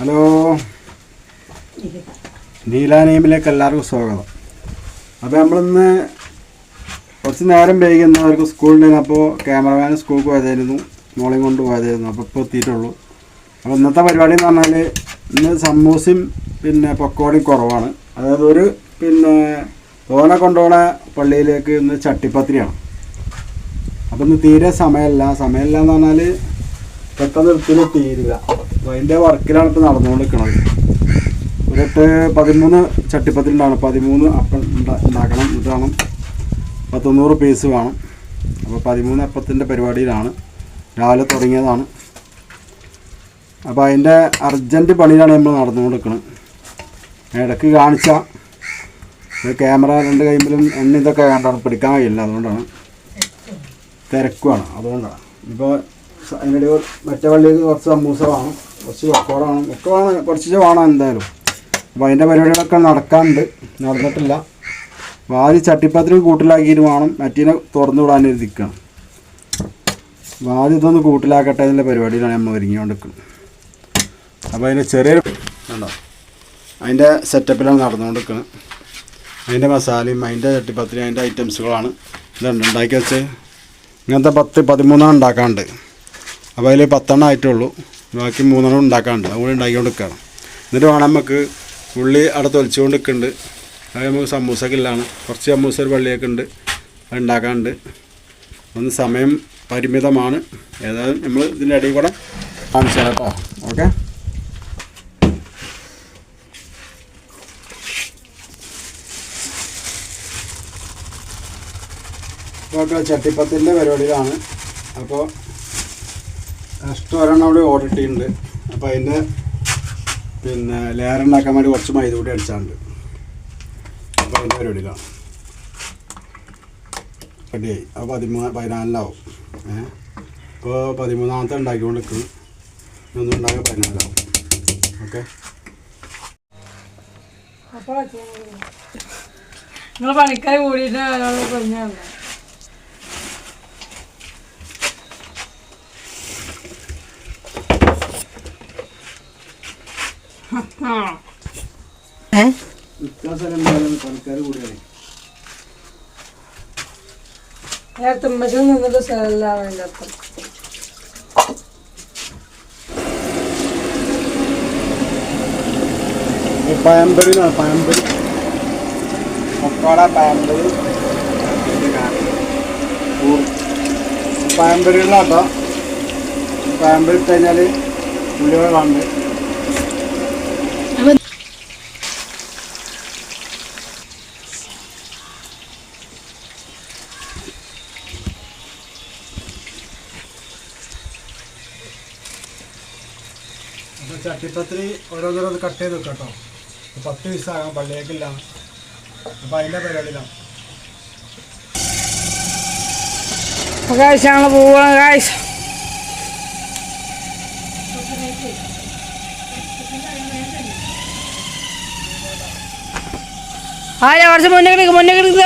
Hello, നീലാനീമിലേക്ക് എല്ലാവർക്കും സ്വാഗതം. അപ്പോൾ നമ്മളിന്ന് കുറച്ച് നേരം വൈകുന്ന അവർക്ക് സ്കൂളുണ്ടായിരുന്നു. അപ്പോൾ ക്യാമറമാൻ സ്കൂളിൽ പോയതായിരുന്നു, മോളെയും കൊണ്ട് പോയതായിരുന്നു. അപ്പോൾ ഇപ്പോൾ എത്തിയിട്ടുള്ളൂ. അപ്പോൾ ഇന്നത്തെ പരിപാടി എന്ന് പറഞ്ഞാൽ ഇന്ന് സമൂസയും പിന്നെ പക്കോടയും കുറവാണ്. അതായത് ഒരു തോനെ കൊണ്ടുപോണ പള്ളിയിലേക്ക് ഇന്ന് ചട്ടിപ്പത്തിരിയാണ്. അപ്പോൾ ഇന്ന് തീരെ സമയമില്ല എന്ന് പറഞ്ഞാൽ പെട്ടെന്ന് എടുത്തിട്ട് തീരില്ല. അപ്പോൾ അതിൻ്റെ വർക്കിലാണ് ഇപ്പോൾ നടന്നുകൊണ്ടിരിക്കുന്നത്. ഒരു 13 ചട്ടിപ്പത്തിരി ഉണ്ടാകണം. 13 അപ്പം ഉണ്ടാക്കണം. എന്നിട്ട് വേണം 100 പീസ് വേണം. അപ്പോൾ 13 അപ്പത്തിൻ്റെ പരിപാടിയിലാണ്, രാവിലെ തുടങ്ങിയതാണ്. അപ്പോൾ അതിൻ്റെ അർജൻറ്റ് പണിയിലാണ് നമ്മൾ നടന്നുകൊണ്ടിരിക്കുന്നത്. ഇടയ്ക്ക് കാണിച്ച ക്യാമറ 2 കൈമ്പിലും എണ്ണ ഇതൊക്കെ വേണ്ടാണ്, പിടിക്കാൻ കഴിയില്ല. അതുകൊണ്ടാണ് തിരക്കുവാണ്. അതുകൊണ്ടാണ് ഇപ്പോൾ അതിനിടെ മറ്റേ പള്ളിയിൽ കുറച്ച് സമൂസ വേണം, കുറച്ച് പക്കോട വേണം, ഒക്കെ വേണം, കുറച്ച് വേണം എന്തായാലും. അപ്പോൾ അതിൻ്റെ പരിപാടികളൊക്കെ നടന്നിട്ടില്ല. ആദ്യം ചട്ടിപ്പത്തിരി കൂട്ടിലാക്കിയിട്ട് വേണം മറ്റീനെ തുറന്നു വിടാനിരിക്കണം. അപ്പോൾ ആദ്യം ഇതൊന്ന് കൂട്ടിലാക്കട്ടെ എന്നുള്ള പരിപാടിയിലാണ് നമ്മൾ ഒരുങ്ങിക്കൊണ്ടിരിക്കുന്നത്. അപ്പോൾ അതിൻ്റെ ചെറിയൊരു ഉണ്ടോ അതിൻ്റെ സെറ്റപ്പിലാണ് നടന്നുകൊണ്ടിരിക്കുന്നത്. അതിൻ്റെ മസാലയും അതിൻ്റെ ചട്ടിപ്പത്തിരി അതിൻ്റെ ഐറ്റംസുകളാണ് ഇതുണ്ട് ഉണ്ടാക്കി വെച്ച്. ഇങ്ങനത്തെ 13 ഉണ്ടാക്കാണ്ട്. അപ്പോൾ അതിൽ 10 ആയിട്ടുള്ളൂ, ബാക്കി 3 ഉണ്ടാക്കാണ്ട്. അതുകൂടി ഉണ്ടാക്കിക്കൊണ്ടിരിക്കുകയാണ്. എന്നിട്ട് വേണം നമുക്ക് ഉള്ളി അവിടെ തൊലിച്ചുകൊണ്ട് നിൽക്കുന്നുണ്ട്. അത് നമുക്ക് സമൂസക്കില്ലാണ്. കുറച്ച് സമൂസ ഒരു പള്ളിയൊക്കെ ഉണ്ട്, അത് ഉണ്ടാക്കാനുണ്ട്. ഒന്ന് സമയം പരിമിതമാണ്. ഏതായാലും നമ്മൾ ഇതിൻ്റെ ഇടയിൽ കൂടെ കാണിച്ചു തരാം കേട്ടോ. ഓക്കെ, ഇപ്പോൾ ചട്ടിപ്പത്തിൻ്റെ പരിപാടിയിലാണ്. അപ്പോൾ ഒരെണ്ണം അവിടെ ഓർഡർ ഇട്ടിട്ടുണ്ട്. അപ്പോൾ അതിൻ്റെ ലെയർ ഉണ്ടാക്കാൻ വേണ്ടി കുറച്ച് മൈദ കൂടി അടിച്ചാണ്ട്. അപ്പോൾ അതിൻ്റെ പരിപാടിയിലാണ്. റെഡിയായി. അപ്പോൾ 14 ഇപ്പോൾ 13ാമത്തെ ഉണ്ടാക്കിക്കൊണ്ട് നിൽക്കുന്നു. ഒന്നും ഉണ്ടാക്കാൻ 14 ഓക്കെ. നിങ്ങൾ പണിക്കാർ കൂടിയിട്ട് പറഞ്ഞാൽ തുമ്പശം നിന്നിട്ട് സ്ഥലമില്ല. പഴംപൊരി പക്കോട, പഴംപൊരികളാട്ടോ. പഴംപൊരി ഇട്ട് കഴിഞ്ഞാൽ ഉള്ളികളുണ്ട്. അപ്പോൾ ചട്ടിപ്പത്തിരി ഓരോന്നോരോന്ന് കട്ട് ചെയ്ത് വെക്കാം കേട്ടോ. 10 പീസാകാം, പള്ളിയേക്കില്ല. അപ്പോൾ അതിൻ്റെ പരിപാടിയിലാണ്. ഞങ്ങൾ പോവാണ് കാശ്. കുറച്ച് മുന്നേ കിടക്കുക.